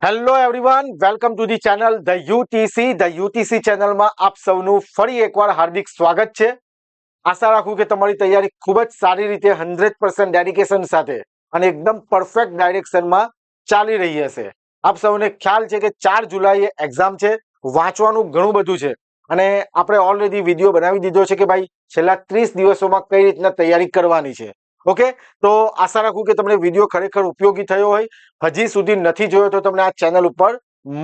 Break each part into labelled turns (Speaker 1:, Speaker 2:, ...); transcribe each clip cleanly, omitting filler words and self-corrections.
Speaker 1: Hello everyone, welcome to the channel the UTC ચેનલમાં આપ સૌનું ફરી એકવાર હાર્દિક સ્વાગત છે. આશા રાખું કે તમારી તૈયારી ખૂબ જ સારી રીતે 100% ડેડિકેશન સાથે અને એકદમ પરફેક્ટ ડાયરેક્શનમાં ચાલી રહી હશે. આપ સૌને ખ્યાલ છે કે 4 જુલાઈએ એક્ઝામ છે, વાંચવાનું ઘણું બધું છે અને આપણે ઓલરેડી વિડીયો બનાવી દીધો છે કે ભાઈ છેલ્લા 30 દિવસોમાં કઈ રીતના તૈયારી કરવાની છે. ઓકે, તો આશા રાખું કે તમને વિડીયો ખરેખર ઉપયોગી થયો હોય. હજી સુધી નથી જોયો તો તમને આ ચેનલ ઉપર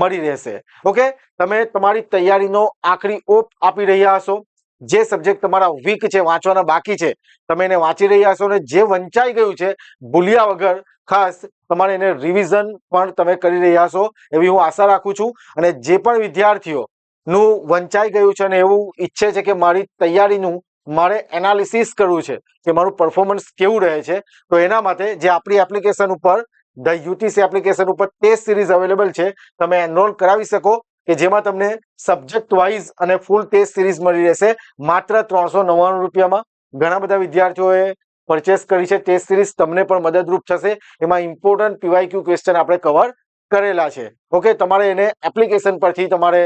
Speaker 1: મળી રહેશે. ઓકે, તમે તમારી તૈયારીનો આખરી ઓપ આપી રહ્યા હશો. જે સબ્જેક્ટ તમારા વીક છે, વાંચવાના બાકી છે, તમે એને વાંચી રહ્યા હશો અને જે વંચાઈ ગયું છે ભૂલ્યા વગર ખાસ તમારે એને રિવિઝન પણ તમે કરી રહ્યા હશો એવી હું આશા રાખું છું. અને જે પણ વિદ્યાર્થીઓ નું વંચાઈ ગયું છે અને એવું ઈચ્છે છે કે મારી તૈયારીનું મારે એનાલિસિસ કરવું છે કે મારું પરફોર્મન્સ કેવું રહે છે, તો એના માટે જે આપણી એપ્લિકેશન ઉપર ધ યુટીસી એપ્લિકેશન ઉપર ટેસ્ટ સિરીઝ અવેલેબલ છે, તમે એનરોલ કરાવી શકો કે જેમાં તમને સબ્જેક્ટ વાઇઝ અને ફૂલ ટેસ્ટ સિરીઝ મળી રહેશે માત્ર 399 રૂપિયામાં. ઘણા બધા વિદ્યાર્થીઓએ પરચેસ કરી છે ટેસ્ટ સિરીઝ, તમને પણ મદદરૂપ થશે. એમાં ઇમ્પોર્ટન્ટ પીવાયક્યુ ક્વેશ્ચન આપણે કવર કરેલા છે. ઓકે, તમારે એને એપ્લિકેશન પરથી તમારે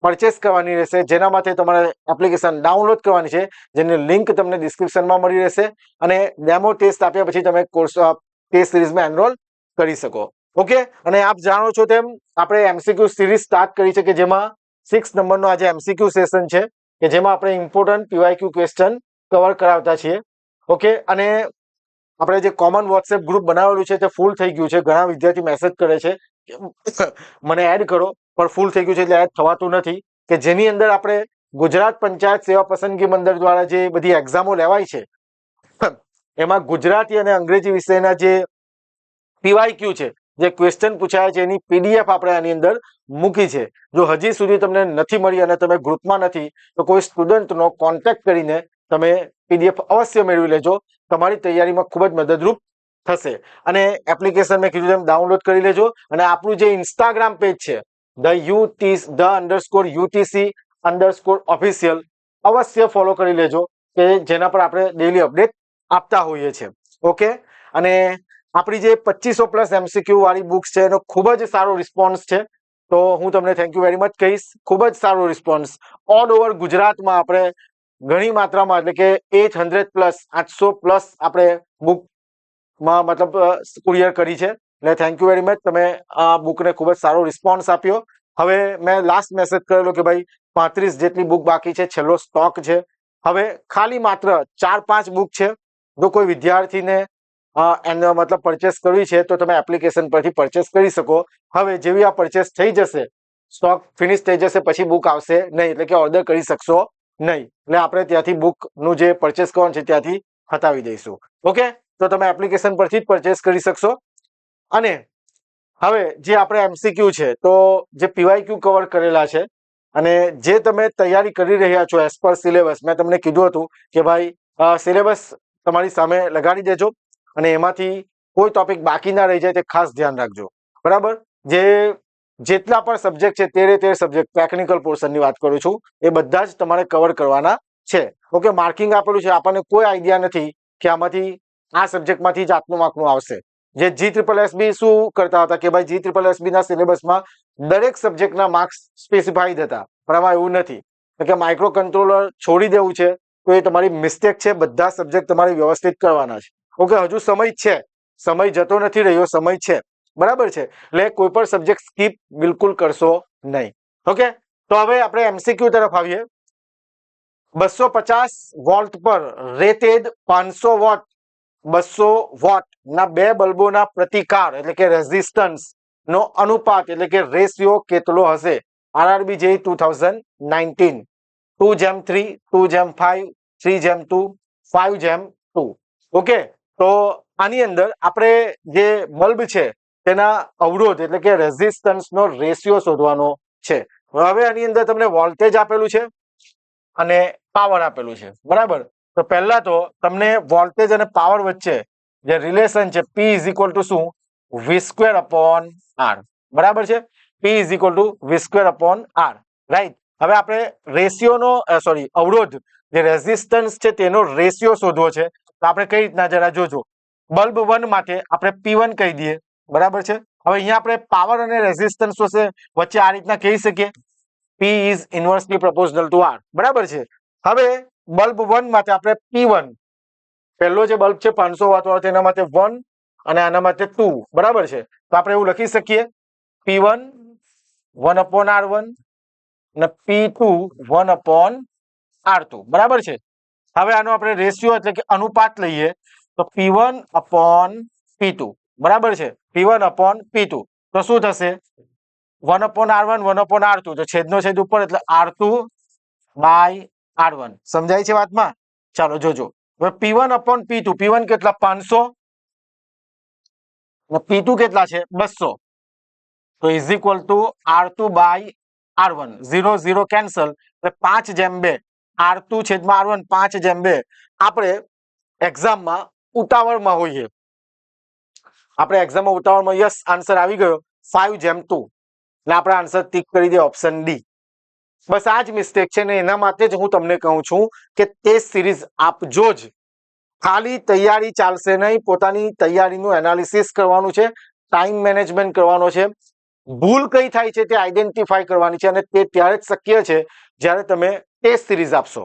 Speaker 1: પરચેસ કરવાની રહેશે, જેના માટે તમારે એપ્લિકેશન ડાઉનલોડ કરવાની છે, જેની લિંક તમને ડિસ્ક્રિપ્શનમાં મળી રહેશે. અને ડેમો ટેસ્ટ આપ્યા પછી તમે કોર્સ ટેસ્ટ સિરીઝમાં એનરોલ કરી શકો. ઓકે, અને આપ જાણો છો તેમ આપણે એમસીક્યુ સિરીઝ સ્ટાર્ટ કરી છે કે જેમાં 6 નંબરનો આજે એમસીક્યુ સેશન છે કે જેમાં આપણે ઇમ્પોર્ટન્ટ પીવાયક્યુ ક્વેશ્ચન કવર કરાવતા છીએ. ઓકે, અને આપણે જે કોમન વોટ્સએપ ગ્રુપ બનાવેલું છે તે ફૂલ થઈ ગયું છે. ઘણા વિદ્યાર્થી મેસેજ કરે છે મને એડ કરો, પણ ફૂલ થઈ ગયું છે એટલે એડ થવાતું નથી. કે જેની અંદર આપણે ગુજરાત પંચાયત સેવા પસંદગી મંડળ દ્વારા જે બધી એક્ઝામો લેવાય છે એમાં ગુજરાતી અને અંગ્રેજી વિષયના જે પીવાયક્યુ છે, જે ક્વેશ્ચન પૂછાય છે, એની પીડીએફ આપણે આની અંદર મૂકી છે. જો હજી સુધી તમને નથી મળી અને તમે ગ્રુપમાં નથી તો કોઈ સ્ટુડન્ટનો કોન્ટેક્ટ કરીને તમે પીડીએફ અવશ્ય મેળવી લેજો. તમારી તૈયારીમાં ખૂબ જ મદદરૂપ થશે. અને એપ્લિકેશન મેં કીધું તેમ ડાઉનલોડ કરી લેજો. અને આપણું જે ઇન્સ્ટાગ્રામ પેજ છે _UTC_official અવશ્ય ફોલો કરી લેજો કે જેના પર આપણે ડેઈલી અપડેટ આપતા હોઈએ છીએ. ઓકે, અને આપણી જે 2500+ એમસીક્યુ વાળી બુક્સ છે એનો ખૂબ જ સારો રિસ્પોન્સ છે, તો હું તમને થેન્ક યુ વેરી મચ કહીશ. ખૂબ જ સારો રિસ્પોન્સ ઓલ ઓવર ગુજરાતમાં આપણે ઘણી માત્રામાં એટલે કે 800+ આપણે બુકમાં મતલબ કુરિયર કરી છે. એટલે થેન્ક યુ વેરી મચ. તમે આ બુકને ખૂબ જ સારો રિસ્પોન્સ આપ્યો. હવે મેં લાસ્ટ મેસેજ કરેલો કે ભાઈ 35 જેટલી બુક બાકી છે, છેલ્લો સ્ટોક છે. હવે ખાલી માત્ર 4-5 બુક છે. જો કોઈ વિદ્યાર્થીને એનો મતલબ પરચેસ કરવી છે તો તમે એપ્લિકેશન પરથી પરચેસ કરી શકો. હવે જેવી આ પરચેસ થઈ જશે, સ્ટોક ફિનિશ થઈ જશે, પછી બુક આવશે નહીં, એટલે કે ઓર્ડર કરી શકશો નહીં. એટલે આપણે ત્યાંથી બુકનું જે પરચેસ કરવાનું છે ત્યાંથી હટાવી દઈશું. ઓકે, તો તમે એપ્લિકેશન પરથી જ પરચેસ કરી શકશો. અને હવે જે આપણે એમસીક્યુ છે, તો જે પીવાયક્યુ કવર કરેલા છે અને જે તમે તૈયારી કરી રહ્યા છો એઝ પર સિલેબસ, મેં તમને કીધું હતું કે ભાઈ સિલેબસ તમારી સામે લગાડી દેજો અને એમાંથી કોઈ ટોપિક બાકી ના રહી જાય તે ખાસ ધ્યાન રાખજો. બરાબર, જેટલા પણ સબ્જેક્ટ છે 13 સબ્જેક્ટ, ટેકનિકલ પોર્શનની વાત કરું છું, એ બધા જ તમારે કવર કરવાના છે. ઓકે, માર્કિંગ આપેલું છે, આપણને કોઈ આઈડિયા નથી કે આમાંથી આ સબ્જેક્ટમાંથી જ આટલું માર્કનું આવશે. જે GSSB શું કરતા હતા કે ભાઈ GSSB ના સિલેબસમાં દરેક સબ્જેક્ટના માર્ક્સ સ્પેસિફાઈડ હતા, પણ આમાં એવું નથી. કે માઇક્રો કંટ્રોલર છોડી દેવું છે તો એ તમારી મિસ્ટેક છે. બધા સબ્જેક્ટ તમારે વ્યવસ્થિત કરવાના છે. ઓકે, હજુ સમય છે, સમય જતો નથી રહ્યો, સમય છે. બરાબર છે, એટલે કોઈ પણ સબ્જેક્ટ સ્કીપ બિલકુલ કરશો નહીં. ઓકે, તો હવે આપણે એમસીક્યુ તરફ આવીએ. 250 વોલ્ટ પર રેટેડ 500 વોટ 200 વોટ ના બે બલ્બોના પ્રતિકાર એટલે કે રેઝિસ્ટન્સ નો અનુપાત એટલે કે રેશિયો કેટલો હશે? RRB JEE 2019 2:3, 2:5, 3:2, 5:2. ઓકે, તો આની અંદર આપણે જે બલ્બ છે તેના અવરોધ એટલે કે રેઝિસ્ટન્સ નો રેશિયો શોધવાનો છે. હવે આની અંદર તમને વોલ્ટેજ આપેલું છે અને પાવર આપેલું છે. બરાબર, તો પહેલા તો તમને વોલ્ટેજ અને પાવર વચ્ચે જે રિલેશન છે P = શું? V²/R. બરાબર છે, P = V²/R. રાઈટ. હવે આપણે રેશિયોનો અવરોધ જે રેઝિસ્ટન્સ છે તેનો રેશિયો શોધવો છે. તો આપણે કઈ રીતના જરા જોજો. બલ્બ 1 માટે આપણે P1 કહી દઈએ. બરાબર છે, હવે અહીંયા આપણે પાવર અને રેઝિસ્ટન્સ વચ્ચે આ રીતના કહી શકીએ, P is inversely proportional to R. બરાબર છે. હવે બલ્બ 1 માટે આપણે P1, પહેલો જે બલ્બ છે 500 વોટ વાળો તેના માટે 1 અને આના માટે 2. બરાબર છે. તો આપણે એવું લખી શકીએ P1 1/R1 અને P2 1/R2. બરાબર છે. હવે આનો આપણે રેશિયો એટલે કે અનુપાત લઈએ તો P1/P2. બરાબર છે. P1/P2 તો શું થશે 1/R1 1/R2 તો છેદનો છેદ ઉપર એટલે R2/R1. સમજાય છે વાતમાં? ચાલો જોજો. હવે P1/P2, P1 કેટલા 500 અને P2 કેટલા છે 200, તો is equal to R2/R1. 0 0 cancel એટલે 5/2 R2 છેદમાં R1 5/2. આપણે એક્ઝામમાં ઉતાવળમાં હોઈએ, યસ આન્સર આવી ગયો 5/2 એટલે આપણે આન્સર ટીક કરી દે ઓપ્શન ડી. બસ આ જ મિસ્ટેક છે ને એના માટે જ હું તમને કહું છું કે ટેસ્ટ સિરીઝ આપજો જ. ખાલી તૈયારી ચાલશે નહીં, પોતાની તૈયારીનું એનાલિસિસ કરવાનું છે, ટાઈમ મેનેજમેન્ટ કરવાનો છે, ભૂલ કઈ થાય છે તે આઈડેન્ટિફાઈ કરવાની છે અને તે ત્યારે જ શક્ય છે જ્યારે તમે ટેસ્ટ સિરીઝ આપશો.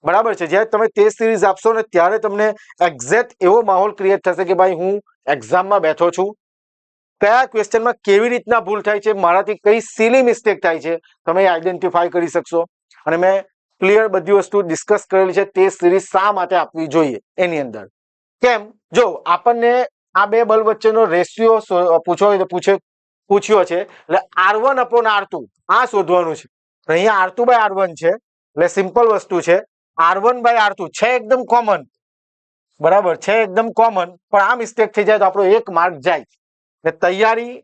Speaker 1: બરાબર છે. જ્યારે તમે ટેસ્ટ સિરીઝ આપશો ને ત્યારે તમને એક્ઝેક્ટ એવો માહોલ ક્રિએટ થશે કે ભાઈ હું એક્ઝામમાં બેઠો છું, કયા ક્વેશ્ચનમાં કેવી રીતના ભૂલ થાય છે, મારાથી કઈ સિલી મિસ્ટેક થાય છે, તમે આઈડેન્ટિફાઈ કરી શકશો. અને મેં ક્લિયર બધી વસ્તુ ડિસ્કસ કરેલી છે ટેસ્ટ સિરીઝ શા માટે આપવી જોઈએ એની અંદર. કેમ? જો આપણને આ બે બલ્બ વચ્ચેનો રેશિયો પૂછ્યો છે એટલે R1/R2 આ શોધવાનું છે. અહીંયા R2/R1 છે એટલે સિમ્પલ વસ્તુ છે, R1/R2 છે એકદમ કોમન. બરાબર છે એકદમ કોમન, પણ આ મિસ્ટેક થઈ જાય તો આપણો 1 માર્ક જાય. એટલે તૈયારી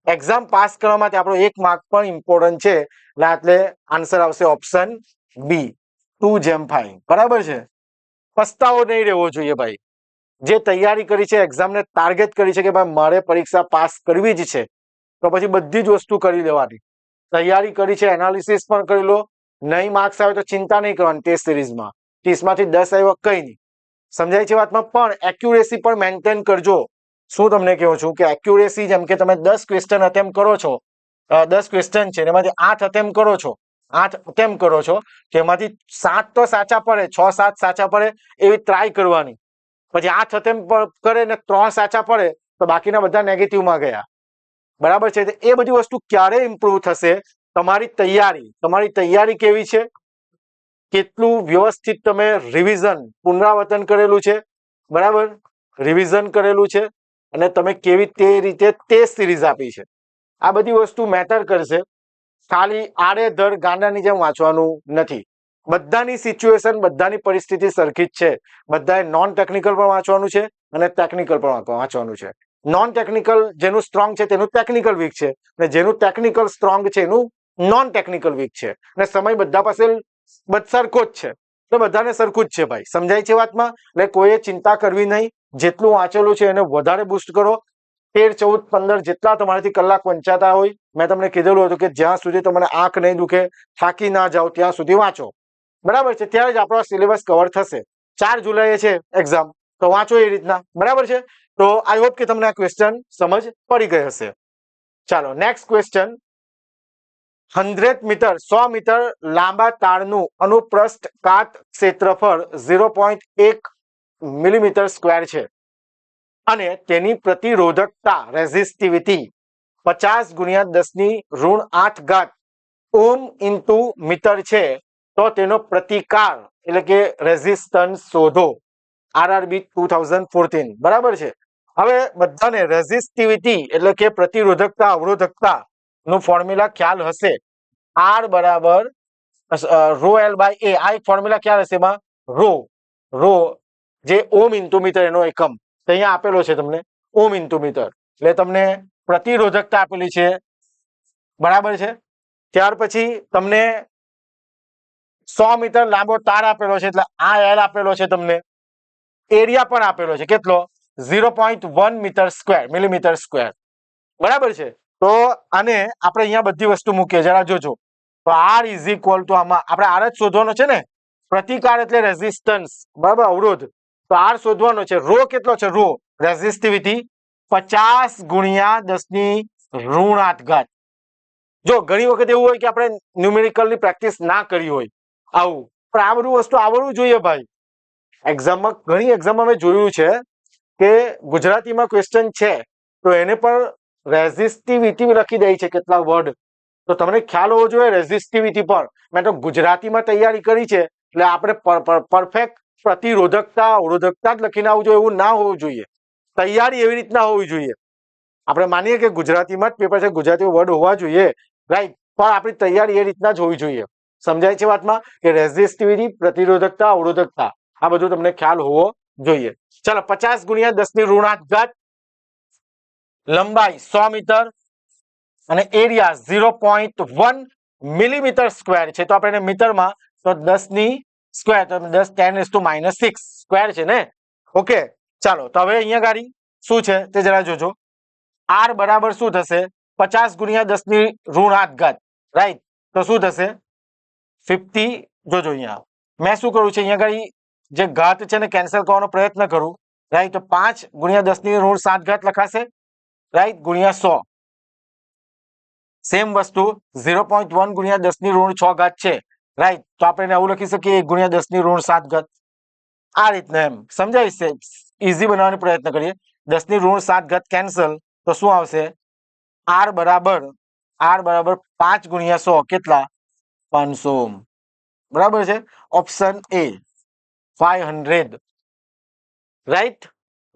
Speaker 1: એક્ઝામ પાસ કરવા માટે આપણો 1 માર્ક પણ ઇમ્પોર્ટન્ટ છે. એટલે આન્સર આવશે ઓપ્શન બી 2/5. બરાબર છે. પસ્તાવો નહીં રહેવો જોઈએ ભાઈ. જે તૈયારી કરી છે, એક્ઝામને ટાર્ગેટ કરી છે કે ભાઈ મારે પરીક્ષા પાસ કરવી જ છે, તો પછી બધી જ વસ્તુ કરી લેવાની. તૈયારી કરી છે, એનાલિસિસ પણ કરી લો. નહીં માર્ક્સ આવે તો ચિંતા નહીં કરવાની. ટેસ્ટ સિરીઝમાં 30માંથી 10 આવ્યો કઈ નહીં. સમજાય છે વાતમાં? પણ એક્યુરેસી પણ મેન્ટેન કરજો. શું તમને કહું છું કે એક્યુરેસી, જેમ કે તમે 10 ક્વેશ્ચન અટેમ્પ્ટ કરો છો, 10 ક્વેશ્ચન છે એમાંથી 8 અટેમ્પ્ટ કરો છો, તેમાંથી 7 તો સાચા પડે, 6-7 સાચા પડે એવી ટ્રાય કરવાની. પછી 8 અટેમ્પ્ટ કરે ને 3 સાચા પડે તો બાકીના બધા નેગેટિવમાં ગયા. બરાબર છે. એ બધી વસ્તુ ક્યારે ઇમ્પ્રુવ થશે? તમારી તૈયારી કેવી છે, કેટલું વ્યવસ્થિત તમે રિવિઝન પુનરાવર્તન કરેલું છે, બરાબર રિવિઝન કરેલું છે, અને તમે કેવી તે રીતે ટેસ્ટ સિરીઝ આપી છે, આ બધી વસ્તુ મેટર કરશે. ખાલી આડેધડ ગાંડાની જેમ વાંચવાનું નથી. બધાની સિચ્યુએશન, બધાની પરિસ્થિતિ સરખી જ છે. બધાએ નોન ટેકનિકલ પણ વાંચવાનું છે અને ટેકનિકલ પણ વાંચવાનું છે. નોન ટેકનિકલ જેનું સ્ટ્રોંગ છે તેનું ટેકનિકલ વીક છે, અને જેનું ટેકનિકલ સ્ટ્રોંગ છે એનું નોન ટેકનિકલ વીક છે. અને સમય બધા પાસે સરખો જ છે, તો બધાને સરખું જ છે ભાઈ. સમજાય છે વાતમાં? એટલે કોઈએ ચિંતા કરવી નહીં. જેટલું વાંચેલું છે એને વધારે બુસ્ટ કરો. 13, 14, 15 જેટલા તમારાથી કલાક વંચાતા હોય, મેં તમને કીધેલું હતું કે જ્યાં સુધી તમને આંખ નહીં દુખે, થાકી ના જાઓ ત્યાં સુધી વાંચો. બરાબર છે. ત્યારે જ આપણો સિલેબસ કવર થશે. 4 જુલાઈએ છે એક્ઝામ, તો વાંચો એ રીતના. બરાબર છે. તો આઈ હોપ કે તમને આ ક્વેશ્ચન સમજ પડી ગઈ હશે. ચાલો નેક્સ્ટ ક્વેશ્ચન. 100 મીટર લાંબા તારનું અનુપ્રસ્થ કાટ ક્ષેત્રફળ 0.1 મિલીમીટર સ્ક્વેર છે અને તેની પ્રતિરોધકતા રેઝિસ્ટિવિટી 50×10⁻8 ઓમ ઇન્ટુ મીટર છે, તો તેનો પ્રતિકાર એટલે કે રેઝિસ્ટન્સ શોધો. RRB 2014. બરાબર છે. હવે બધાને રેઝિસ્ટિવિટી એટલે કે પ્રતિરોધકતા, અવરોધકતા નું ફોર્મ્યુલા ખ્યાલ હશે. R બરાબર ρl/a. આ એક ફોર્મ્યુલા ખ્યાલ હશે. એમાં રો જે ઓમ ઇન્ટુ મીટર એનો એકમ અહીંયા આપેલો છે તમને, ઓમ ઇન્ટુ મીટર. એટલે તમને પ્રતિરોધકતા આપેલી છે. બરાબર છે. ત્યાર પછી તમને 100 મીટર લાંબો તાર આપેલો છે, એટલે આ L આપેલો છે તમને. એરિયા પણ આપેલો છે, કેટલો? 0.1 મિલીમીટર સ્ક્વેર. બરાબર છે. તો આને આપણે અહીંયા બધી વસ્તુ મૂકીએ, જરા જોજો. તો R ઇઝ ઇક્વલ ટુ, આમાં આપણે R જ શોધવાનો છે ને, પ્રતિકાર એટલે રેઝિસ્ટન્સ, બરાબર અવરોધ. તો R શોધવાનો છે. રો કેટલો છે? રો રેઝિસ્ટિવિટી 50 ગુણ્યા 10 ની ઋણ 8 ઘાત. જો ઘણી વખત એવું હોય કે આપણે ન્યુમેરિકલની પ્રેક્ટિસ ના કરી હોય આવું, પણ આ બધું વસ્તુ આવડવું જોઈએ ભાઈ. એક્ઝામમાં ઘણી એક્ઝામમાં મેં જોયું છે કે ગુજરાતીમાં ક્વેશ્ચન છે તો એને પણ રેઝિસ્ટિવિટી લખી દે છે કેટલા વર્ડ, તો તમને ખ્યાલ હોવો જોઈએ રેઝિસ્ટિવિટી પર. મેં તો ગુજરાતીમાં તૈયારી કરી છે એટલે આપણે પરફેક્ટ પ્રતિરોધકતા અવરોધકતા જ લખીને આવવું જોઈએ એવું ના હોવું જોઈએ. તૈયારી એવી રીતના હોવી જોઈએ. આપણે માનીએ કે ગુજરાતીમાં જ પેપર છે, ગુજરાતી વર્ડ હોવા જોઈએ, રાઈટ, પણ આપણી તૈયારી એ રીતના જ હોવી જોઈએ. સમજાય છે વાતમાં કે રેઝિસ્ટિવિટી, પ્રતિરોધકતા, અવરોધકતા આ બધું તમને ખ્યાલ હોવો જોઈએ. ચાલો 50 ગુણ્યા 10 ની ઋણ 8 ઘાત, લંબાઈ 100 મીટર અને એરિયા 0.1 મિલીમીટર સ્ક્વેર છે. તો આપણે મીટરમાં તો 10 ની સ્ક્વેર તો 10 -6 સ્ક્વેર છે ને. ઓકે, ચાલો તો હવે અહીંયા ગાડી શું છે તે જરા જોજો. આર બરાબર શું થશે? 50 ગુણ્યા 10 ની ઋણ 8 ઘાત, રાઈટ, તો શું થશે 50. જોજો અહીંયા મેં શું કરું છે, અહીંયા ગાડી જે ઘાત છે ને કેન્સલ કરવાનો પ્રયત્ન કરું, રાઈટ, તો 5 ગુણ્યા 10 ની ઋણ 7 ઘાત લખાશે, રાઈટ, ગુણ્યા 100. સેમ વસ્તુ 0.1 ગુણ્યા 10 ની ઋણ 6 ઘાત છે, રાઈટ, તો આપણે આવું લખી શકીએ 1 ગુણ્યા 10 ની ઋણ 7 ઘાત. આ રીતના એમ સમજાય છે, ઈઝી બનાવવાનો પ્રયત્ન કરીએ. 10 ની ઋણ 7 ઘાત કેન્સલ, તો શું આવશે? આર બરાબર 5 ગુણ્યા 100 કેટલા? 500 ઓહ્મ. બરાબર છે. Option A 500, right,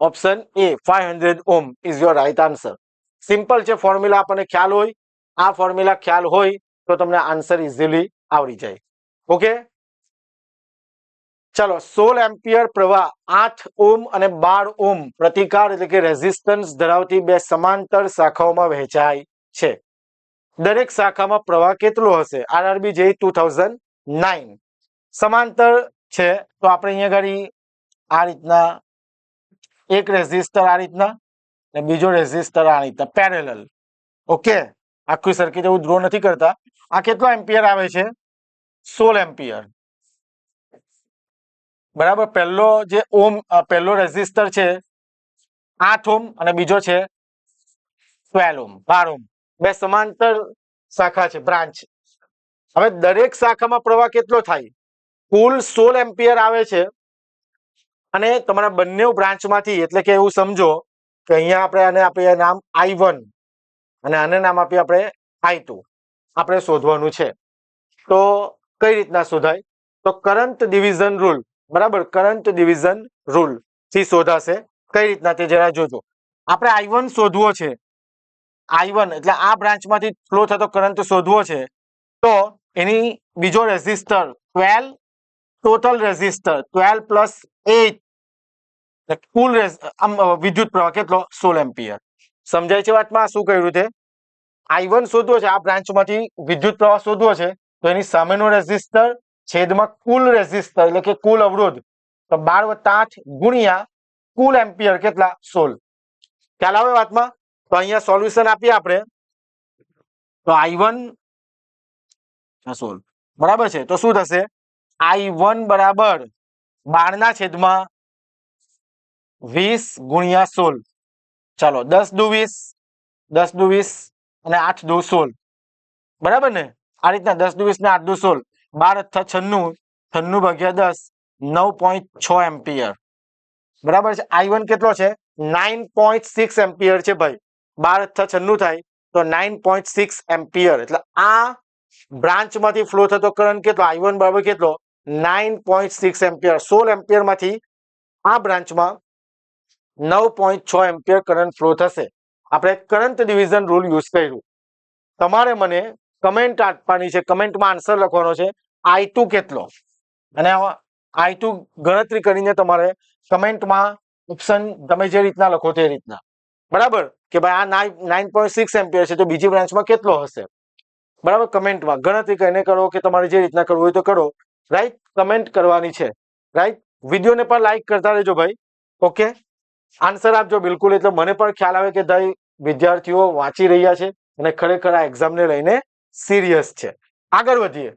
Speaker 1: option A 500 ohm is your right answer. Simple છે ફોર્મ્યુલા, આપણને ખ્યાલ હોય, આ ફોર્મ્યુલા ખ્યાલ હોય તો તમને આન્સર ઇઝીલી આવડી જાય. ઓકે, ચલો 16 એમ્પિયર પ્રવાહ 8 ઓહ્મ અને 12 ઓહ્મ પ્રતિકાર એટલે કે રેઝિસ્ટન્સ ધરાવતી બે સમાંતર શાખાઓમાં વહેંચાય છે. દરેક શાખામાં પ્રવાહ કેટલો હશે? આરઆરબી જે 2009. સમાંતર છે તો આપણે અહીંયા ગાડી આ રીતના એક રેઝિસ્ટર આ રીતના અને બીજો રેઝિસ્ટર આ રીતના પેરેલલ. ઓકે, આખું સર્કિટ એવું ડ્રો નથી કરતા. આ કેટલો એમ્પિયર આવે છે? 16 એમ્પિયર. બરાબર, પહેલો રેઝિસ્ટર છે 8 ઓહ્મ અને બીજો છે 12 ઓહ્મ, 12 ઓહ્મ. બે સમાંતર શાખા છે, બ્રાન્ચ. હવે દરેક શાખામાં પ્રવાહ કેટલો થાય? કુલ 16 એમ્પિયર આવે છે અને તમારા બંને બ્રાન્ચમાંથી, એટલે કે એવું સમજો કે અહીંયા આપણે આને આપીએ નામ I1 અને આને નામ આપીએ આપણે I2. આપણે શોધવાનું છે. તો કઈ રીતના શોધાય? તો કરંટ ડિવિઝન રૂલ, બરાબર, કરંટ ડિવિઝન રૂલ થી શોધાશે. કઈ રીતના તે જરા જોજો. આપણે I1 શોધવો છે, I1 એટલે આ બ્રાન્ચમાંથી ફ્લો થતો કરંટ શોધવો છે, તો એની બીજો રેઝિસ્ટર 12, ટોટલ રેઝિસ્ટર 12 પ્લસ 8, કુલ વિદ્યુત પ્રવાહ કેટલો? 16 એમ્પિયર. સમજાય છે વાતમાં શું કહ્યું છે? I1 શોધવો છે, આ બ્રાન્ચમાંથી વિદ્યુત પ્રવાહ શોધવો છે, તો એની સામેનો રેઝિસ્ટર છેદમાં કુલ રેઝિસ્ટર એટલે કે કુલ અવરોધ, તો 12 + 8 ગુણ્યા કુલ એમ્પિયર કેટલા? 16. ખ્યાલ આવે વાતમાં? તો અહીંયા સોલ્યુશન આપીએ આપણે, તો I1 16, બરાબર છે, તો શું થશે? I1 બરાબર 12/20 ગુણ્યા 16. ચાલો 10 દુ 20, 10 દુ 20 અને 8 દુ 16, બરાબર ને? આ રીતના 10 દુ 20 ને 8 દુ 16, 12 × 96, 96/10, 9.6 એમ્પિયર. બરાબર છે. I1 કેટલો છે? 9.6 એમ્પિયર છે ભાઈ. 12 × 96 થાય તો 9.6 એમ્પિયર. એટલે આ બ્રાન્ચમાંથી ફ્લો થતો કરંટ કેટલો? I1 બરાબર કેટલો? 9.6 એમ્પિયર. 16 એમ્પિયર માંથી આ બ્રાન્ચમાં 9.6 એમ્પિયર કરંટ ફ્લો થશે. આપણે કરંટ ડિવિઝન રૂલ યુઝ કર્યું. તમારે મને કમેન્ટ આપવાની છે, કમેન્ટમાં આન્સર લખવાનો છે I2 કેટલો, અને I2 ગણતરી કરીને તમારે કમેન્ટમાં ઓપ્શન તમે જે રીતના લખો તે રીતના, બરાબર, કે ભાઈ આ 9.6 એમ્પિયર છે તો બીજી બ્રાન્ચમાં કેટલો હશે, બરાબર, કમેન્ટમાં ગણતરી કરીને કરો કે તમારે જે રીતના કરવું હોય તો કરો, રાઈટ. કમેન્ટ કરવાની છે, રાઈટ. વિડીયોને પણ લાઈક કરતા રહેજો ભાઈ. ઓકે, આન્સર આપજો બિલકુલ, એટલે મને પણ ખ્યાલ આવે કે ભાઈ વિદ્યાર્થીઓ વાંચી રહ્યા છે અને ખરેખર આ એક્ઝામને લઈને સિરિયસ છે. આગળ વધીએ.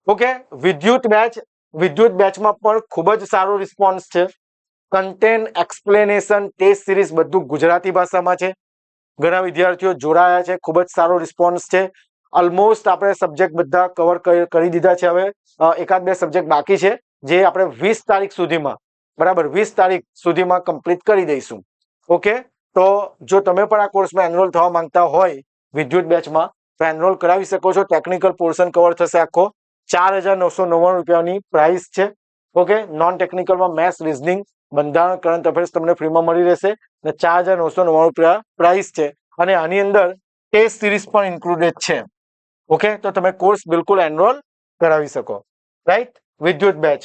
Speaker 1: ઓકે, વિદ્યુત બેચમાં પણ ખૂબ જ સારો રિસ્પોન્સ છે. કન્ટેન્ટ એક્સપ્લેનેશન ટેસ્ટ સિરીઝ બધું ગુજરાતી ભાષામાં છે. ઘણા વિદ્યાર્થીઓ જોડાયા છે, ખૂબ જ સારો રિસ્પોન્સ છે. ઓલમોસ્ટ આપણે સબ્જેક્ટ બધા કવર કરી દીધા છે. હવે એકાદ બે સબ્જેક્ટ બાકી છે જે આપણે 20 તારીખ સુધીમાં, બરાબર, 20 તારીખ સુધીમાં કમ્પ્લીટ કરી દઈશું. ઓકે, તો જો તમે પણ આ કોર્સમાં એનરોલ થવા માંગતા હોય વિદ્યુત બેચમાં, તો એનરોલ કરાવી શકો છો. ટેકનિકલ પોર્શન કવર થશે આખો. 4,999 રૂપિયાની પ્રાઇસ છે. ઓકે, નોન ટેકનિકલમાં મેથ્સ, રીઝનિંગ, બંધારણ, કરંટ અફેર્સ તમને ફ્રીમાં મળી રહેશે અને 4,999 રૂપિયા પ્રાઇસ છે. અને આની અંદર ટેસ્ટ સિરીઝ પણ ઇન્ક્લુડેડ છે. ઓકે, તો તમે કોર્સ બિલકુલ એનરોલ કરાવી શકો. રાઈટ, વિદ્યુત બેચ.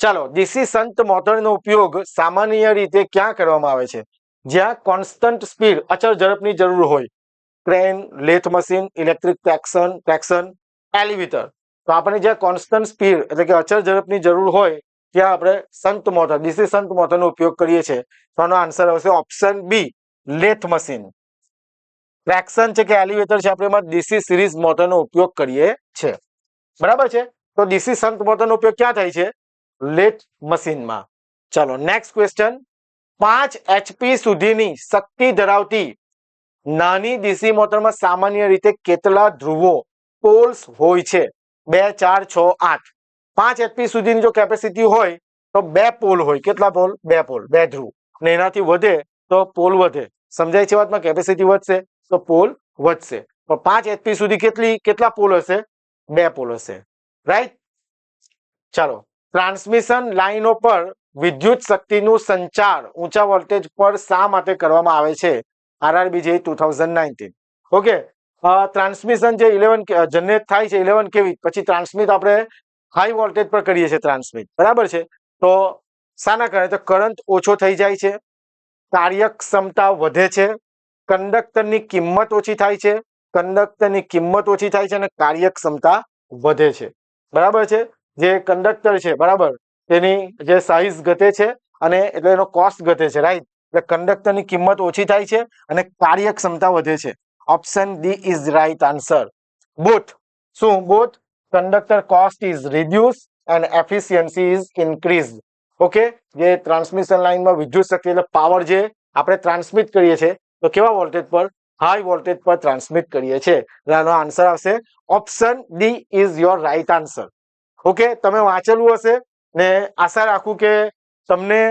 Speaker 1: ચાલો, ડીસી શન્ટ મોટરનો ઉપયોગ સામાન્ય રીતે ક્યાં કરવામાં આવે છે? જ્યાં કોન્સ્ટન્ટ સ્પીડ, અચળ ઝડપની જરૂર હોય. Crane, lathe machine, electric traction, elevator. તો આપણે જ્યાં કોન્સ્ટન્ટ સ્પીડ એટલે કે અચળ ઝડપની જરૂર હોય ત્યાં આપણે શન્ટ મોટર, ડીસી શન્ટ મોટરનો ઉપયોગ કરીએ છીએ. તો આનો આન્સર આવશે option B, lathe machine. Traction છે કે એલિવેટર છે, આપણે એમાં ડીસી સિરીઝ મોટરનો ઉપયોગ કરીએ છીએ. બરાબર છે. તો ડીસી શન્ટ મોટરનો ઉપયોગ ક્યાં થાય છે? લેથ મશીનમાં. ચાલો, નેક્સ્ટ ક્વેશ્ચન. 5 HP સુધીની શક્તિ ધરાવતી નાની ડીસી મોટરમાં સામાન્ય રીતે કેટલા ધ્રુવો, પોલ્સ હોય છે? 2, 4, 6, 8. 5 HP સુધીની જો કેપેસિટી હોય તો 2 પોલ હોય. કેટલા પોલ? 2 પોલ, 2 ધ્રુવ. અને એનાથી વધે તો પોલ વધે. સમજાય છે વાતમાં? કેપેસિટી વધશે તો પોલ વધશે. તો 5 HP સુધી કેટલા પોલ હશે? 2 પોલ હશે. રાઈટ. ચાલો, ટ્રાન્સમિશન લાઈનો પર વિદ્યુત શક્તિનું સંચાર ઊંચા વોલ્ટેજ પર શા માટે કરવામાં આવે છે? RRB જે 2019. ઓકે, ટ્રાન્સમિશન જે 11 જનરેટ થાય છે 11 કેવી, પછી ટ્રાન્સમિટ આપણે હાઈ વોલ્ટેજ પર કરીએ છીએ ટ્રાન્સમિટ. બરાબર છે. તો શાના કારણે? તો કરંટ ઓછો થઈ જાય છે, કાર્યક્ષમતા વધે છે, કંડક્ટરની કિંમત ઓછી થાય છે, કંડક્ટરની કિંમત ઓછી થાય છે અને કાર્યક્ષમતા વધે છે. બરાબર છે. જે કંડક્ટર છે, બરાબર, તેની જે સાઇઝ ઘટે છે અને એટલે એનો કોસ્ટ ઘટે છે. રાઈટ. એટલે કંડક્ટરની કિંમત ઓછી થાય છે અને કાર્યક્ષમતા વધે છે. Option D is right answer. Both. શું both? Conductor cost is reduce and efficiency is increase. Okay, જે ટ્રાન્સમિશન લાઇનમાં વિદ્યુત શક્તિ એટલે પાવર જે આપણે ટ્રાન્સમિટ કરીએ છીએ તો કેવા વોલ્ટેજ પર? હાઈ વોલ્ટેજ પર ટ્રાન્સમિટ કરીએ છીએ. આનો આન્સર આવશે option D is your right answer. Okay, તમે વાંચેલું હશે ને આશા રાખું કે તમને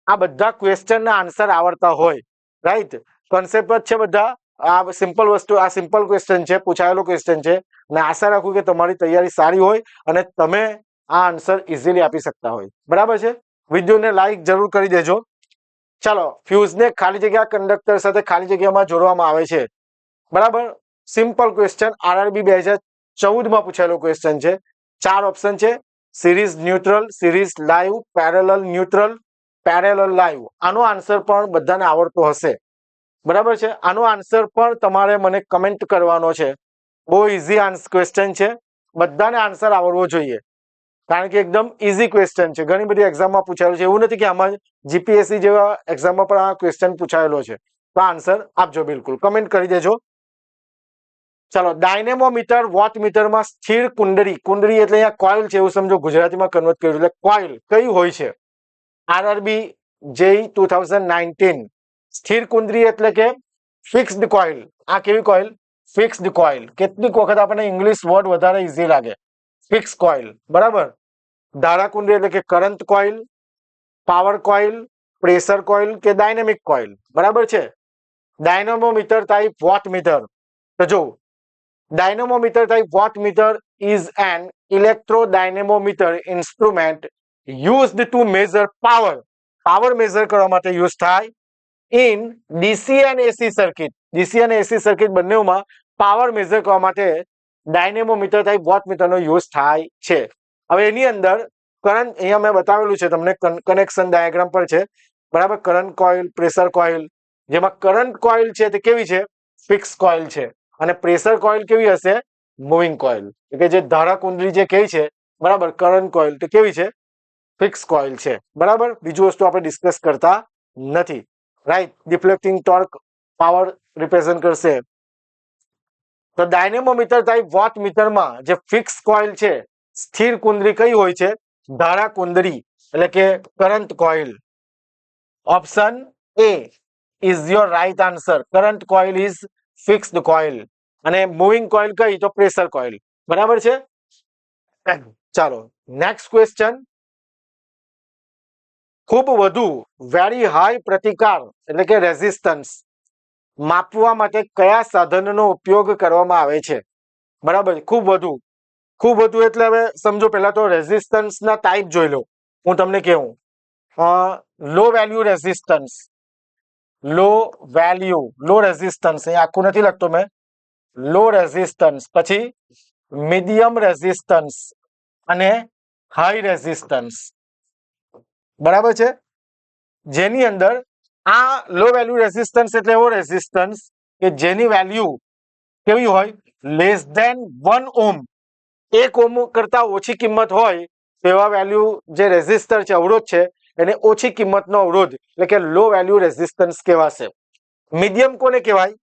Speaker 1: આ બધા ક્વેશ્ચનના આન્સર આવડતા હોય. રાઈટ. કોન્સેપ્ટ જ છે બધા. આ સિમ્પલ વસ્તુ, આ સિમ્પલ ક્વેશ્ચન છે, પૂછાયેલો ક્વેશ્ચન છે. અને આશા રાખું કે તમારી તૈયારી સારી હોય અને તમે આ આન્સર ઇઝીલી આપી શકતા હોય. બરાબર છે. વિડીયોને લાઈક જરૂર કરી દેજો. ચાલો, ફ્યુઝને ખાલી જગ્યા કંડક્ટર સાથે ખાલી જગ્યામાં જોડવામાં આવે છે. બરાબર, સિમ્પલ ક્વેશ્ચન. RRB 2014માં પૂછાયેલો ક્વેશ્ચન છે. 4 ઓપ્શન છે: series neutral, series live, parallel neutral, parallel live. આનો આન્સર પણ બધાને આવડતો હશે. બરાબર છે. આનો આન્સર પણ તમારે મને કમેન્ટ કરવાનો છે. બહુ ઇઝી ક્વેશ્ચન છે, બધાને આન્સર આવડવો જોઈએ કારણ કે એકદમ ઇઝી ક્વેશ્ચન છે. ઘણી બધી એક્ઝામમાં પૂછાયેલું છે. એવું નથી કે આમાં જીપીએસસી જેવા એક્ઝામમાં પણ આ ક્વેશ્ચન પૂછાયેલો છે. તો આન્સર આપજો, બિલકુલ કમેન્ટ કરી દેજો. ચાલો, ડાયનેમોમીટર વોટમીટરમાં સ્થિર કુંડળી, કુંડળી એટલે અહીંયા કોઇલ છે એવું સમજો, ગુજરાતીમાં કન્વર્ટ કર્યું એટલે કોઇલ કઈ હોય છે? RRB JEE 2019. સ્થિર કુંડળી એટલે કે ફિક્સ્ડ કોઇલ. આ કેવી કોઇલ? Fixed coil. કેટલીક વખત આપણને ઇંગ્લિશ વર્ડ વધારે ઈઝી લાગે. Fix coil. બરાબર. ધારા કુંડળી એટલે કે current coil, power coil, pressure coil કે ડાયનેમિક કોઇલ. બરાબર છે. Dynamometer type wattmeter. તો જો, dynamometer type wattmeter is an electrodynamometer instrument used to measure power. Power measure કરવા માટે યુઝ થાય in DC and AC circuit. DC અને AC circuit બંનેમાં પાવર મેઝર કરવા માટે ડાયનેમોમીટર type wattmeter નો યુઝ થાય છે. હવે એની અંદર કરંટ, અહીંયા મેં બતાવેલું છે તમને, કનેક્શન ડાયાગ્રામ પર છે. બરાબર. Current coil, pressure coil. જેમાં કરંટ કોઇલ છે તે કેવી છે? ફિક્સ કોઇલ છે. અને પ્રેશર કોઇલ કેવી હશે? Moving coil. એટલે જે ધારા કુંડળી જે કહે છે, બરાબર, કરંટ કોઇલ તો કેવી છે? ફિક્સ કોઇલ છે. બરાબર. બીજું વસ્તુ આપણે ડિસ્કસ કરતા નથી. Right. Deflecting torque power represent કરશે. તો ડાયનેમોમીટર ટાઈપ વોટમીટરમાં જે ફિક્સ કોઇલ છે, સ્થિર કુંડળી કઈ હોય છે? ધારા કુંડળી. એટલે કે current coil. Option A is your right answer. Current coil is fixed coil. અને મૂવિંગ કોઇલ કઈ તો પ્રેશર કોઇલ. બરાબર છે. ચાલો નેક્સ્ટ ક્વેશ્ચન. ખૂબ વધુ વેરી હાઈ પ્રતિકાર એટલે કે રેઝિસ્ટન્સ માપવા માટે કયા સાધનનો ઉપયોગ કરવામાં આવે છે? બરાબર. ખૂબ વધુ એટલે હવે સમજો પહેલા તો રેઝિસ્ટન્સ ના ટાઈપ જોઈ લો. હું તમને કહું લો વેલ્યુ રેઝિસ્ટન્સ, લો રેઝિસ્ટન્સ એ આખું નથી લખતો મેં. લો રેઝિસ્ટન્સ, પછી મીડિયમ રેઝિસ્ટન્સ અને હાઈ રેઝિસ્ટન્સ. બરાબર છે. જેની અંદર આ લો વેલ્યુ રેઝિસ્ટન્સ એટલે એવો રેઝિસ્ટન્સ કે જેની વેલ્યુ કેવી હોય? લેસ ધેન 1 ઓમ. 1 ઓમ કરતા ઓછી કિંમત હોય તેવા વેલ્યુ જે રેઝિસ્ટર છે, અવરોધ છે, એને ઓછી કિંમતનો અવરોધ એટલે કે લો વેલ્યુ રેઝિસ્ટન્સ કહેવાશે. મીડિયમ કોને કહેવાય?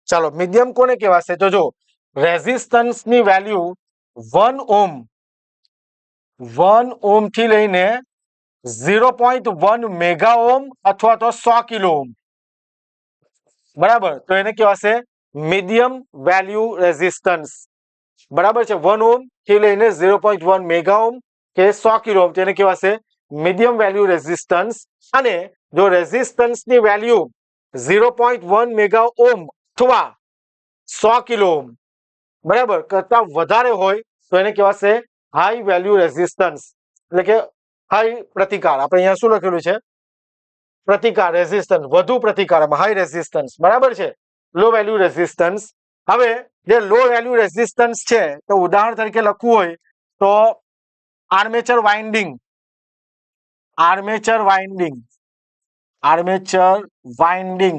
Speaker 1: ચાલો મીડિયમ કોને કહેવાશે? તો જો રેઝિસ્ટન્સ ની વેલ્યુ 1 ઓમ થી લઈને 0.1 મેગા ઓમ અથવા તો 100 કિલો ઓમ. બરાબર. તો એને કહેવાશે મીડિયમ વેલ્યુ રેઝિસ્ટન્સ. બરાબર છે. 1 ઓમ થી લઈને 0.1 મેગા ઓમ કે 100 કિલો ઓમ તેને કહેવાશે મીડિયમ વેલ્યુ રેઝિસ્ટન્સ. અને જો રેઝિસ્ટન્સ ની વેલ્યુ 0.1 મેગા ઓમ અથવા 100 કિલો ઓમ બરાબર કરતા વધારે હોય તો એને કહેવાશે હાઈ વેલ્યુ રેઝિસ્ટન્સ એટલે કે હાઈ પ્રતિકાર. આપણે અહીંયા શું લખેલું છે? પ્રતિકાર, રેઝિસ્ટન્સ, વધુ પ્રતિકારમાં હાઈ રેઝિસ્ટન્સ. બરાબર છે. લો વેલ્યુ રેઝિસ્ટન્સ. હવે જે લો વેલ્યુ રેઝિસ્ટન્સ છે તો ઉદાહરણ તરીકે લખવું હોય તો આર્મેચર વાઇન્ડિંગ, આર્મેચર વાઇન્ડિંગ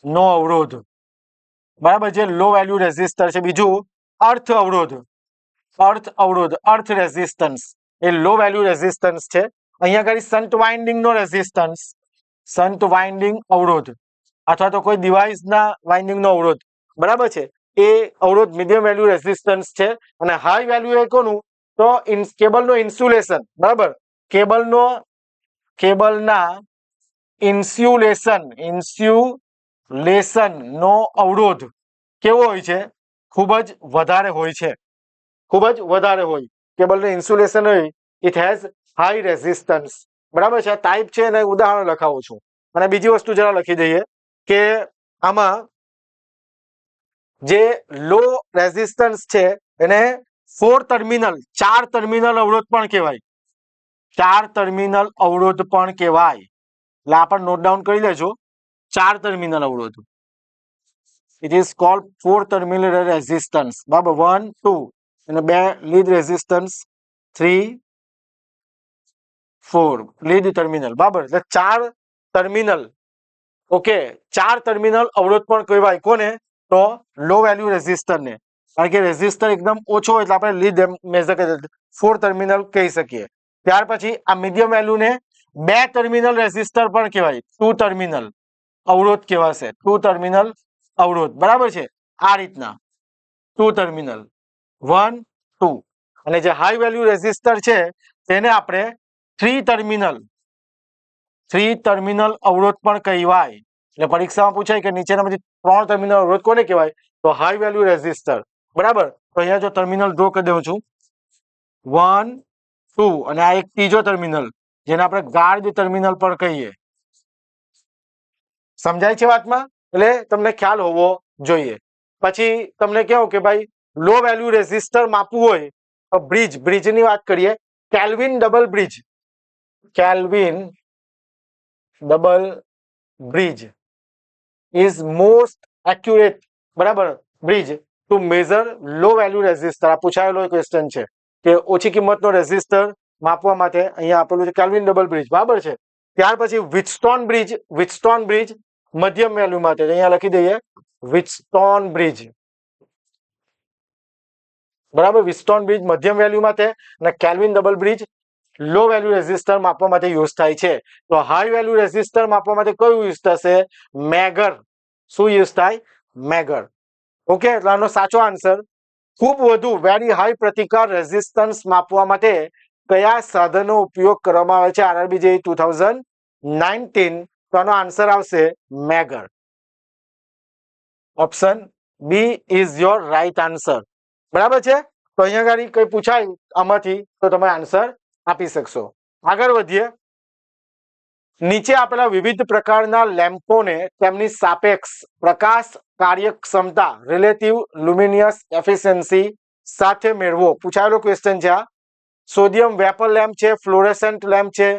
Speaker 1: નો અવરોધ. બરાબર. જે લો વેલ્યુ રેઝિસ્ટર છે. બીજું અર્થ અવરોધ, અર્થ રેઝિસ્ટન્સ એ લો વેલ્યુ રેઝિસ્ટન્સ છે. અહીંયા આગળ શન્ટ વાઇન્ડિંગ નો રેઝિસ્ટન્સ, શન્ટ વાઇન્ડિંગ અવરોધ અથવા તો કોઈ ડિવાઇસના વાઇન્ડિંગ નો અવરોધ. બરાબર છે. એ અવરોધ મીડિયમ વેલ્યુ રેઝિસ્ટન્સ છે. અને હાઈ વેલ્યુ એ કોનું? તો કેબલનો ઇન્સ્યુલેશન. બરાબર. કેબલના ઇન્સ્યુલેશન નો અવરોધ કેવો હોય છે? ખૂબ જ વધારે હોય છે. કેબલનું ઇન્સ્યુલેશન હોય ઇટ હેઝ હાઈ રેઝિસ્ટન્સ. બરાબર છે. ટાઈપ છે અને ઉદાહરણ લખાવું છું. અને બીજી વસ્તુ જરા લખી દઈએ કે આમાં જે લો રેઝિસ્ટન્સ છે એને 4 ટર્મિનલ, 4 ટર્મિનલ અવરોધ પણ કહેવાય. 4 ટર્મિનલ અવરોધ પણ કહેવાય. એટલે આપણે નોટ ડાઉન કરી લેજો. 4 ટર્મિનલ અવરોધ. It is called 4 terminal resistance. બરાબર. 1 2 અને 2 લીડ રેઝિસ્ટન્સ, 3 4 લીડ ટર્મિનલ. બરાબર. એટલે 4 ટર્મિનલ. ઓકે. 4 ટર્મિનલ અવરોધ પણ કહેવાય. કોને? તો લો વેલ્યુ રેઝિસ્ટર ને. કારણ કે રેઝિસ્ટર એકદમ ઓછો હોય એટલે આપણે લીડ મેઝર કરી 4 ટર્મિનલ કહી શકીએ. ત્યાર પછી આ મીડિયમ વેલ્યુ ને 2 ટર્મિનલ રેઝિસ્ટર પણ કહેવાય. 2 ટર્મિનલ અવરોધ કહેવાશે. 2 ટર્મિનલ અવરોધ. બરાબર છે. આ રીતના 2 ટર્મિનલ 1 2. અને જે હાઈ વેલ્યુ રેઝિસ્ટર છે તેને આપણે 3 ટર્મિનલ અવરોધ પણ કહેવાય. એટલે પરીક્ષામાં પૂછાય કે નીચેનામાંથી 3 ટર્મિનલ અવરોધ કોને કહેવાય? તો હાઈ વેલ્યુ રેઝિસ્ટર. બરાબર. તો અહીંયા જો ટર્મિનલ ડ્રો કરી દઉં છું 1 2 અને આ એક ત્રીજો ટર્મિનલ જેને આપણે ગાર્ડ ટર્મિનલ પણ કહીએ. સમજાય છે વાતમાં? એટલે તમને ખ્યાલ હોવો જોઈએ. પછી તમને કહું કે ભાઈ લો વેલ્યુ રેઝિસ્ટર માપવું હોય તો બ્રિજની વાત કરીએ. Kelvin double bridge is most accurate. બરાબર. Bridge to measure low value resistor. આ પૂછાયેલો ક્વેશ્ચન છે કે ઓછી કિંમતનો રેઝિસ્ટર માપવા માટે અહીંયા આપેલું છે કેલ્વિન ડબલ બ્રિજ. બરાબર છે. ત્યાર પછી વિટસ્ટોન બ્રિજ મધ્યમ વેલ્યુ માટે. અહીંયા લખી દઈએ વિટસ્ટોન બ્રિજ. બરાબર. વિટસ્ટોન બ્રિજ મધ્યમ વેલ્યુ માટે અને કેલ્વિન ડબલ બ્રિજ લો વેલ્યુ રેઝિસ્ટર માપવા માટે યુઝ થાય છે. તો હાઈ વેલ્યુ રેઝિસ્ટર માપવા માટે કયું યુઝ થશે? મેગર. શું યુઝ થાય? મેગર. ઓકે, એટલે આનો સાચો આન્સર ખૂબ વધુ વેરી હાઈ પ્રતિકાર રેઝિસ્ટન્સ માપવા માટે કયા સાધનનો ઉપયોગ કરવામાં આવે છે આરઆરબી જેઈ 2019? તો આનો આન્સર આવશે megger. Option B is your right answer. બરાબર છે. તો અહીંયા આગળ કઈ પૂછાય આમાંથી તો તમે આન્સર આપી શકશો. આગળ વધીએ. નીચે આપેલા વિવિધ પ્રકારના લેમ્પોને તેમની સાપેક્ષ પ્રકાશ કાર્યક્ષમતા રિલેટિવ લ્યુમિનિયસ એફિશિયન્સી સાથે મેળવો. પૂછાયેલો ક્વેશ્ચન છે આ. સોડિયમ વેપર લેમ્પ છે, ફ્લોરેસન્ટ લેમ્પ છે,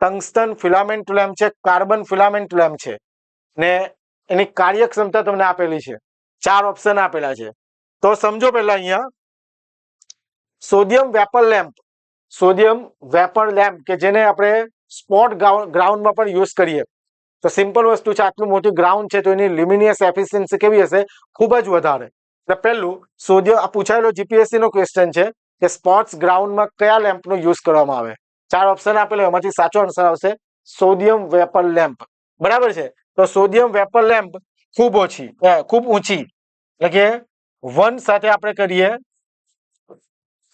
Speaker 1: ટંગસ્ટન ફિલામેન્ટ લેમ્પ છે, કાર્બન ફિલામેન્ટ લેમ્પ છે ને એની કાર્યક્ષમતા તમને આપેલી છે. 4 ઓપ્શન આપેલા છે. તો સમજો પહેલા અહીંયા sodium vapour lamp, sodium vapour lamp કે જેને આપણે સ્પોટ ગ્રાઉન્ડમાં પણ યુઝ કરીએ. તો સિમ્પલ વસ્તુ છે, આટલું મોટું ગ્રાઉન્ડ છે તો એની લ્યુમિનિયસ એફિશિયન્સી કેવી હશે? ખૂબ જ વધારે. એટલે પહેલું સોડિયમ, આ પૂછાયેલો જીપીએસસી નો ક્વેશ્ચન છે કે સ્પોર્ટ્સ ગ્રાઉન્ડમાં કયા લેમ્પનો યુઝ કરવામાં આવે. 4 ઓપ્શન આપેલા, એમાંથી સાચો આન્સર આવશે સોડિયમ વેપર લેમ્પ. બરાબર છે. તો સોડિયમ વેપર લેમ્પ ખૂબ ઊંચી એટલે કે 1 સાથે આપણે કરીએ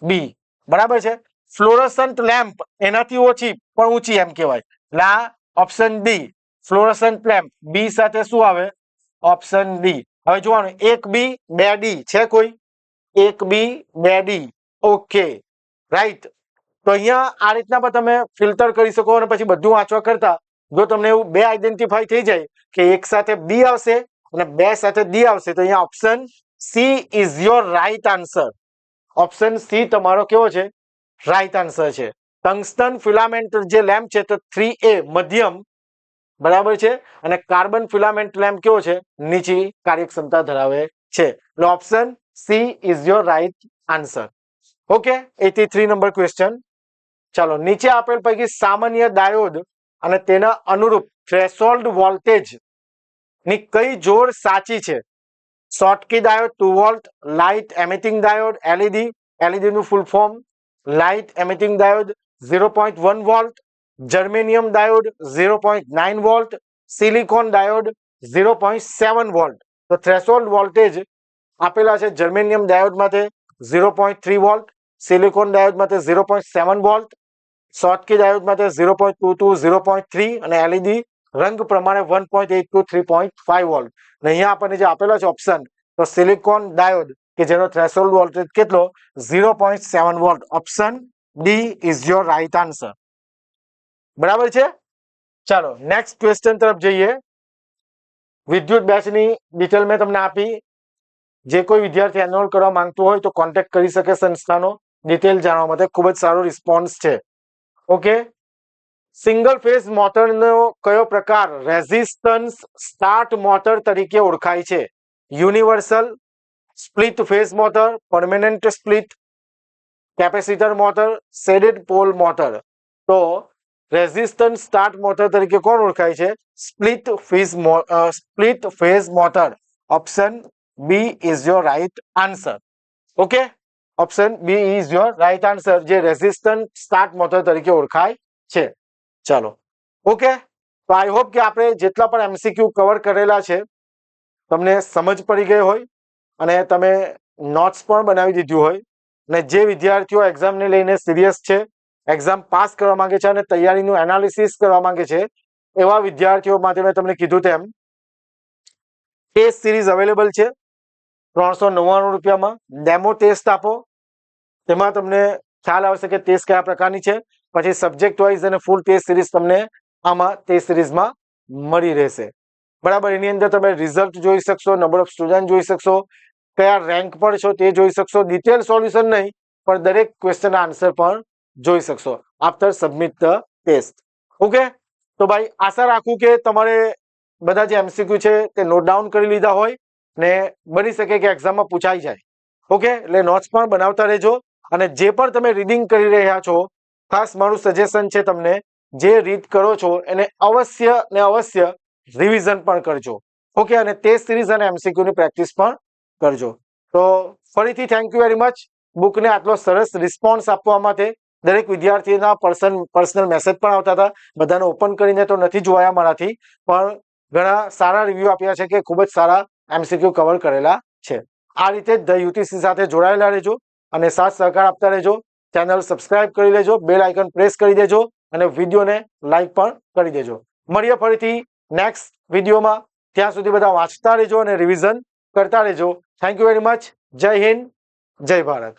Speaker 1: બી. બરાબર છે. ફ્લોરોસન્ટ લેમ્પ એનાથી ઓછી પણ ઊંચી એમ કહેવાય. એટલે આ ઓપ્શન ડી ફ્લોરોસન્ટ લેમ્પ. બી સાથે શું આવે? Option D. હવે જોવાનું 1B 2D છે કોઈ? 1B 2D. Okay, right. તો અહીંયા આ રીતના પણ તમે ફિલ્ટર કરી શકો અને પછી બધું વાંચવા કરતા જો તમને એવું 2 આઈડેન્ટિફાઈ થઈ જાય કે એક સાથે બી આવશે અને 2 સાથે ડી આવશે તો અહીંયા option she is your right answer. Option C તમારો કેવો છે? રાઈટ આન્સર છે. ટંગસ્ટન ફિલામેન્ટ જે લેમ્પ છે તો 3A મધ્યમ. બરાબર છે. અને કાર્બન ફિલામેન્ટ લેમ્પ કેવો છે? નીચી કાર્યક્ષમતા ધરાવે છે. એટલે option she is your right answer. Okay, 83 number question. ચાલો, નીચે આપેલ પૈકી સામાન્ય ડાયોડ અને તેના અનુરૂપ થ્રેશોલ્ડ વોલ્ટેજ ની કઈ જોડ સાચી છે? Schottky diode 2 volt, light emitting diode LED, LED નું full form light emitting diode 0.1 volt, germanium diode 0.9 volt, silicon diode 0.7 volt. તો થ્રેશોલ્ડ વોલ્ટેજ આપેલા છે જર્મેનિયમ ડાયોડ માટે 0.3 વોલ્ટ, સિલિકોન ડાયોડ માટે 0.7 વોલ્ટ, શોર્ટકી ડાયોડ માટે 0.22 0.3 અને એલઈડી રંગ પ્રમાણે 1.8 to 3.5 વોલ્ટ. અને અહીંયા આપણને જે આપેલા છે ઓપ્શન તો સિલિકોન ડાયોડ કે જેનો થ્રેશોલ્ડ વોલ્ટેજ કેટલો? 0.7 volt. Option D is your right answer. બરાબર છે. ચાલો નેક્સ્ટ ક્વેશ્ચન તરફ જઈએ. વિદ્યુત બેચની ડિટેલ મેં તમને આપી. જે કોઈ વિદ્યાર્થી એનરોલ કરવા માંગતો હોય તો કોન્ટેક્ટ કરી શકે સંસ્થાનો ડિટેલ જાણવા માટે. ખૂબ જ સારો રિસ્પોન્સ છે. ઓકે, સિંગલ ફેઝ મોટરનો કયો પ્રકાર રેઝિસ્ટન્સ સ્ટાર્ટ મોટર તરીકે ઓળખાય છે? Universal, split phase motor, permanent split, capacitor motor, shaded pole motor. તો રેઝિસ્ટન્સ સ્ટાર્ટ મોટર તરીકે કોણ ઓળખાય છે? Split phase motor. Option B is your right answer. Okay, option B is your right answer, જે resistance start motor તરીકે ઓળખાય છે. ચાલો, ઓકે. તો આઈ હોપ કે આપણે જેટલા પણ એમસીક્યુ કવર કરેલા છે તમને સમજ પડી ગઈ હોય અને તમે નોટ્સ પણ બનાવી દીધું હોય. અને જે વિદ્યાર્થીઓ એક્ઝામને લઈને સિરિયસ છે, એક્ઝામ પાસ કરવા માંગે છે અને તૈયારીનું એનાલિસિસ કરવા માંગે છે, એવા વિદ્યાર્થીઓ માટે મેં તમને કીધું તેમ ટેસ્ટ સિરીઝ અવેલેબલ છે 399 રૂપિયામાં. ડેમો ટેસ્ટ આપો, તેમાં તમને ખ્યાલ આવશે કે ટેસ્ટ કયા પ્રકારની છે. પછી સબ્જેક્ટ વાઇઝ અને ફૂલ ટેસ્ટ સિરીઝ તમને આમાં ટેસ્ટ સિરીઝમાં મળી રહેશે. બરાબર. એની અંદર તમે રિઝલ્ટ જોઈ શકશો, નંબર ઓફ સ્ટુડન્ટ જોઈ શકશો, કયા રેન્ક પર છો તે જોઈ શકશો. ડિટેલ સોલ્યુશન નહીં પણ દરેક ક્વેશ્ચનના આન્સર પણ જોઈ શકશો after submit the test. Okay, તો ભાઈ આશા રાખું કે તમારે બધા જે એમસીક્યુ છે તે નોટ ડાઉન કરી લીધા હોય ને બની શકે કે એક્ઝામમાં પૂછાઈ જાય. ઓકે, એટલે નોટ્સ પણ બનાવતા રહેજો. અને જે પણ તમે રીડિંગ કરી રહ્યા છો, ખાસ મારું સજેશન છે તમને, જે રીડ કરો છો એને અવશ્ય ને અવશ્ય રિવિઝન પણ કરજો. ઓકે, અને ટેસ્ટ સિરીઝ અને એમસીક્યુ ની પ્રેક્ટિસ પણ કરજો. તો ફરીથી થેન્ક યુ વેરી મચ બુકને આટલો સરસ રિસ્પોન્સ આપવા માટે દરેક વિદ્યાર્થીના પર્સનલ મેસેજ પણ આવતા હતા. બધાને ઓપન કરીને તો નથી જોયા મારાથી, પણ ઘણા સારા રિવ્યુ આપ્યા છે કે ખૂબ જ સારા MCQ કવર કરેલા છે. આ રીતે જ ધ યુટીસી સાથે જોડાયેલા રહેજો અને સાથ સહકાર આપતા રહેજો. ચેનલ સબસ્ક્રાઇબ કરી લેજો, બેલ આઇકન પ્રેસ કરી દેજો અને વિડીયોને લાઈક પણ કરી દેજો. મળીએ ફરીથી નેક્સ્ટ વિડીયોમાં. ત્યાં સુધી બધા વાંચતા રહેજો અને રિવિઝન કરતા રહેજો. Thank you very much. જય હિન્દ, જય ભારત.